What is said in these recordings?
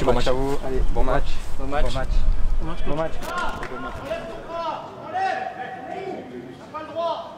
Bon match à vous. Allez, bon match. Bon match. Bon match. Bon match. Bon match. Pas le droit.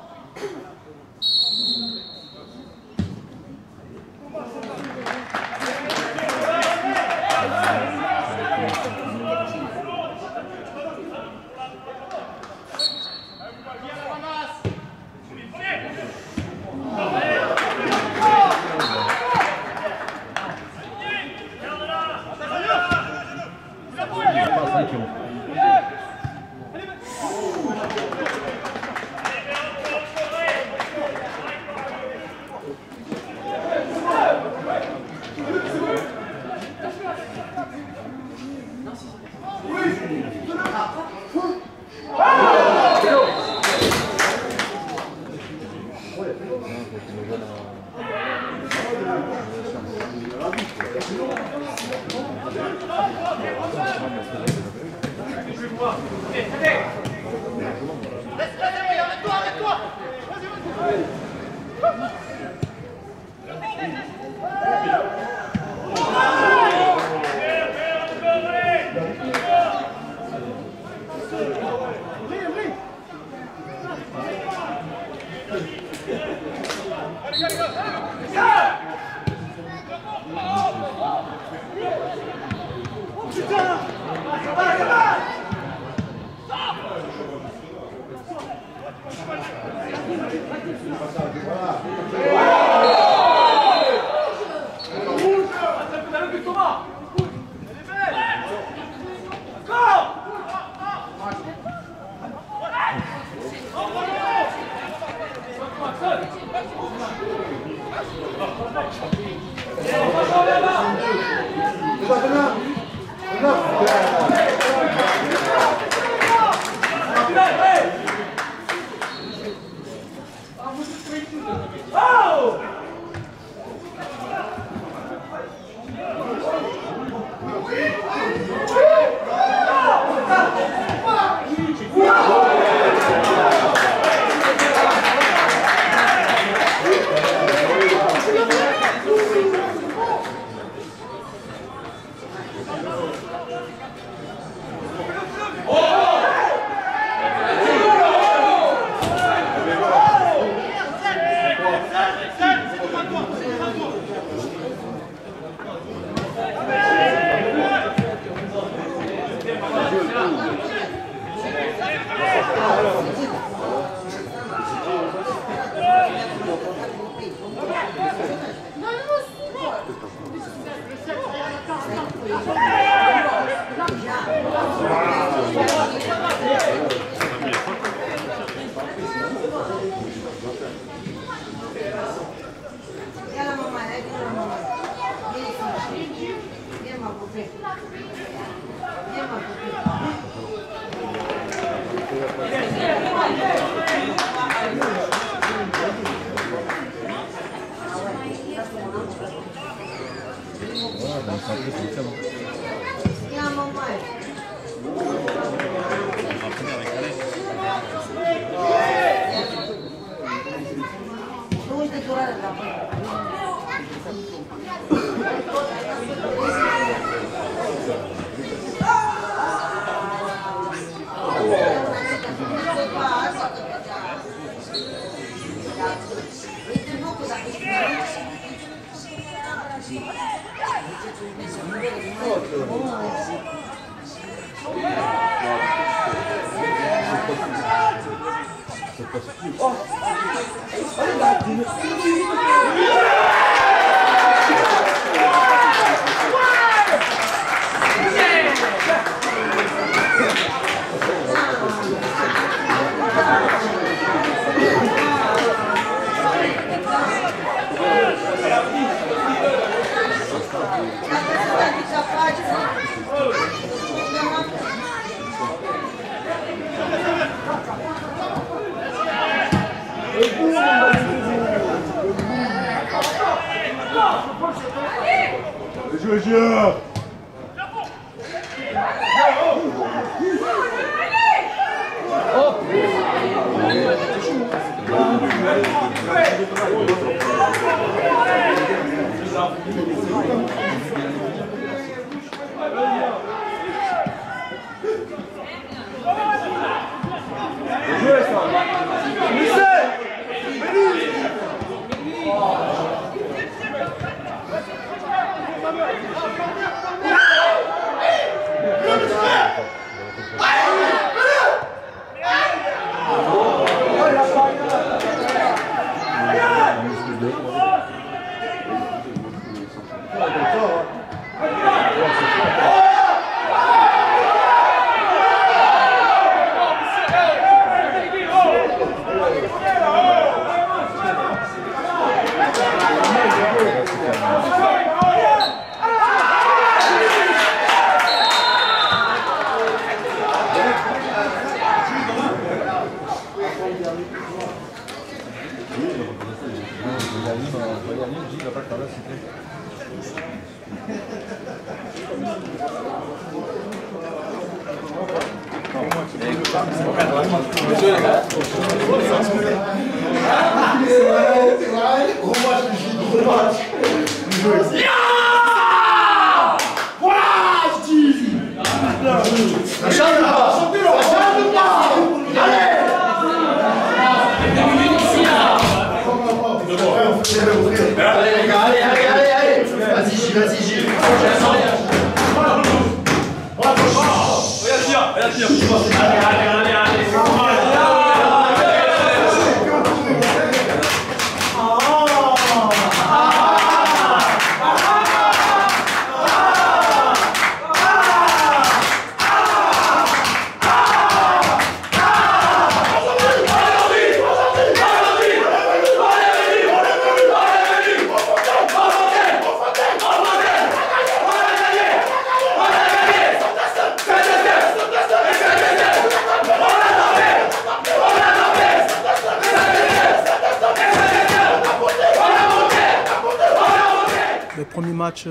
Le premier match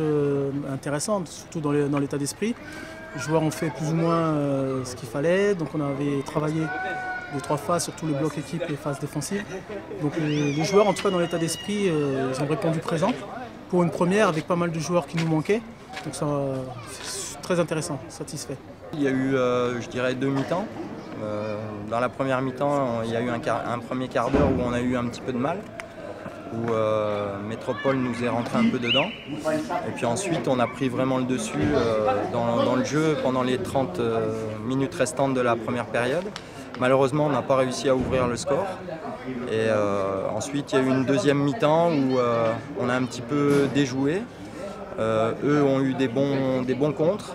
intéressant, surtout dans l'état d'esprit. Les joueurs ont fait plus ou moins ce qu'il fallait, donc on avait travaillé 2-3 phases, surtout le bloc équipe et les phases défensives. Donc les joueurs, en tout cas dans l'état d'esprit, ils ont répondu présent pour une première avec pas mal de joueurs qui nous manquaient. Donc c'est très intéressant, satisfait. Il y a eu, je dirais, 2 mi-temps. Dans la première mi-temps, il y a eu un premier quart d'heure où on a eu un petit peu de mal, où Métropole nous est rentré un peu dedans. Et puis ensuite, on a pris vraiment le dessus dans le jeu pendant les 30 minutes restantes de la première période. Malheureusement, on n'a pas réussi à ouvrir le score. Et ensuite, il y a eu une deuxième mi-temps où on a un petit peu déjoué. Eux ont eu des bons contres.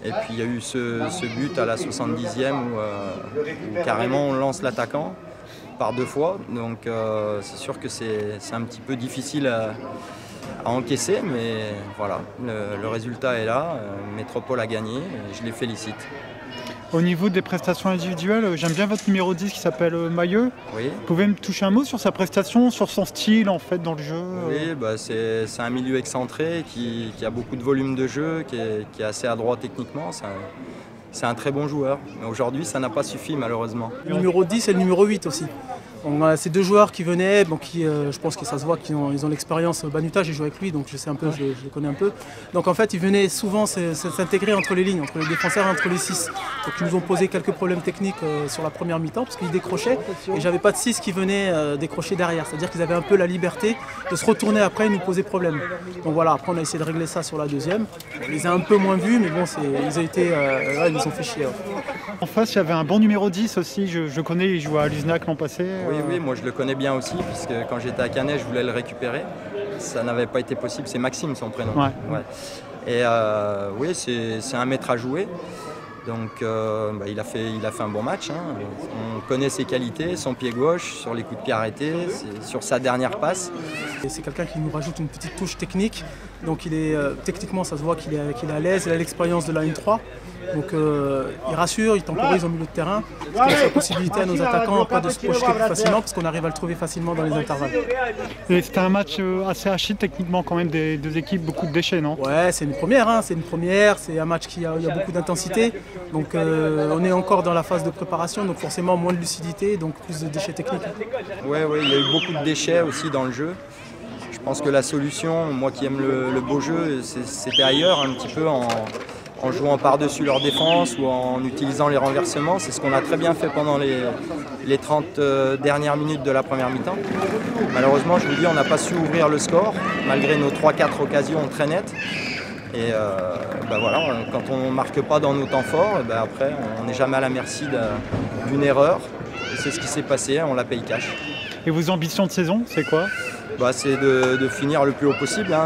Et puis il y a eu ce but à la 70e où carrément on lance l'attaquant par 2 fois. Donc c'est sûr que c'est un petit peu difficile à encaisser, mais voilà, le résultat est là. Métropole a gagné et je les félicite. Au niveau des prestations individuelles, j'aime bien votre numéro 10 qui s'appelle Mailleux. Oui. Vous pouvez me toucher un mot sur sa prestation, sur son style en fait dans le jeu? Oui, bah c'est un milieu excentré qui a beaucoup de volume de jeu, qui est assez adroit techniquement. C'est un très bon joueur. Mais aujourd'hui, ça n'a pas suffi malheureusement. Le numéro 10 et le numéro 8 aussi. On a ces 2 joueurs qui venaient, bon, je pense que ça se voit qu'ils ont l'expérience. Banuta, j'ai joué avec lui, donc je sais un peu, je le connais un peu. Donc en fait, ils venaient souvent s'intégrer entre les lignes, entre les défenseurs et entre les 6. Donc ils nous ont posé quelques problèmes techniques sur la première mi-temps, parce qu'ils décrochaient, et j'avais pas de 6 qui venaient décrocher derrière. C'est-à-dire qu'ils avaient un peu la liberté de se retourner après et nous poser problème. Donc voilà, après on a essayé de régler ça sur la deuxième. On les a un peu moins vus, mais bon, ils nous ont fait chier. En face, il y avait un bon numéro 10 aussi, je connais, il jouait à Luznac l'an passé. Oui, moi je le connais bien aussi, puisque quand j'étais à Canet, je voulais le récupérer. Ça n'avait pas été possible, c'est Maxime son prénom. Ouais. Et oui, c'est un maître à jouer. Donc il a fait un bon match. Hein. On connaît ses qualités, son pied gauche, sur les coups de pied arrêtés, sur sa dernière passe. C'est quelqu'un qui nous rajoute une petite touche technique. Donc techniquement, ça se voit qu'il est à l'aise, il a l'expérience de la N3. Donc ils rassurent, ils temporisent au milieu de terrain, ce qui laisse la possibilité à nos attaquants pas de se projeter plus facilement parce qu'on arrive à le trouver facilement dans les intervalles. Et c'était un match assez archi techniquement quand même des deux équipes, beaucoup de déchets, non? Ouais, c'est une première, c'est un match qui a beaucoup d'intensité. Donc on est encore dans la phase de préparation, donc forcément moins de lucidité, donc plus de déchets techniques. Oui, il y a eu beaucoup de déchets aussi dans le jeu. Je pense que la solution, moi qui aime le beau jeu, c'était ailleurs un petit peu en jouant par-dessus leur défense ou en utilisant les renversements. C'est ce qu'on a très bien fait pendant les 30 dernières minutes de la première mi-temps. Malheureusement, je vous dis, on n'a pas su ouvrir le score, malgré nos 3-4 occasions très nettes. Et voilà, quand on ne marque pas dans nos temps forts, après, on n'est jamais à la merci d'une erreur. Et c'est ce qui s'est passé, on la paye cash. Et vos ambitions de saison, c'est quoi? C'est de finir le plus haut possible.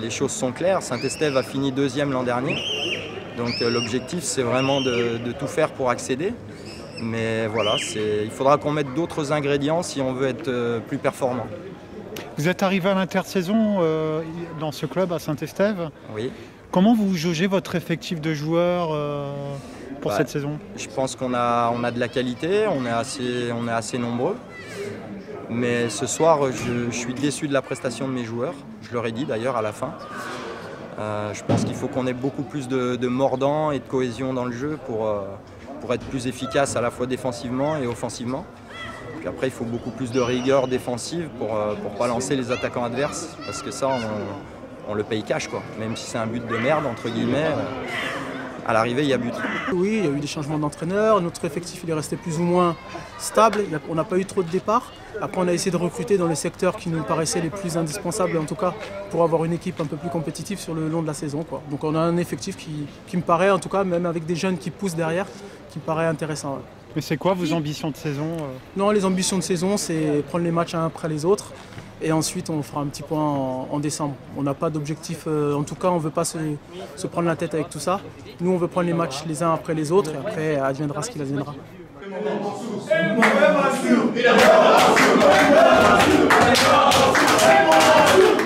Les choses sont claires. Saint-Estève a fini 2e l'an dernier. Donc l'objectif, c'est vraiment de tout faire pour accéder. Mais voilà, il faudra qu'on mette d'autres ingrédients si on veut être plus performant. Vous êtes arrivé à l'intersaison dans ce club à Saint-Estève. Oui. Comment vous jaugez votre effectif de joueurs pour cette saison? Je pense qu'on a de la qualité, on est assez nombreux. Mais ce soir, je suis déçu de la prestation de mes joueurs. Je leur ai dit d'ailleurs à la fin. Je pense qu'il faut qu'on ait beaucoup plus de mordant et de cohésion dans le jeu pour être plus efficace à la fois défensivement et offensivement. Puis après, il faut beaucoup plus de rigueur défensive pour ne pas lancer les attaquants adverses. Parce que ça, on le paye cash, quoi. Même si c'est un but de merde, entre guillemets. À l'arrivée, il y a but. Oui, il y a eu des changements d'entraîneur. Notre effectif il est resté plus ou moins stable. On n'a pas eu trop de départs. Après, on a essayé de recruter dans les secteurs qui nous paraissaient les plus indispensables, en tout cas, pour avoir une équipe un peu plus compétitive sur le long de la saison, quoi. Donc on a un effectif qui me paraît, en tout cas, même avec des jeunes qui poussent derrière, qui me paraît intéressant. Ouais. Mais c'est quoi vos ambitions de saison? Non, les ambitions de saison, c'est prendre les matchs un après les autres. Et ensuite, on fera un petit point en décembre. On n'a pas d'objectif, en tout cas, on ne veut pas se prendre la tête avec tout ça. Nous, on veut prendre les matchs les uns après les autres et après, adviendra ce qu'il adviendra. Il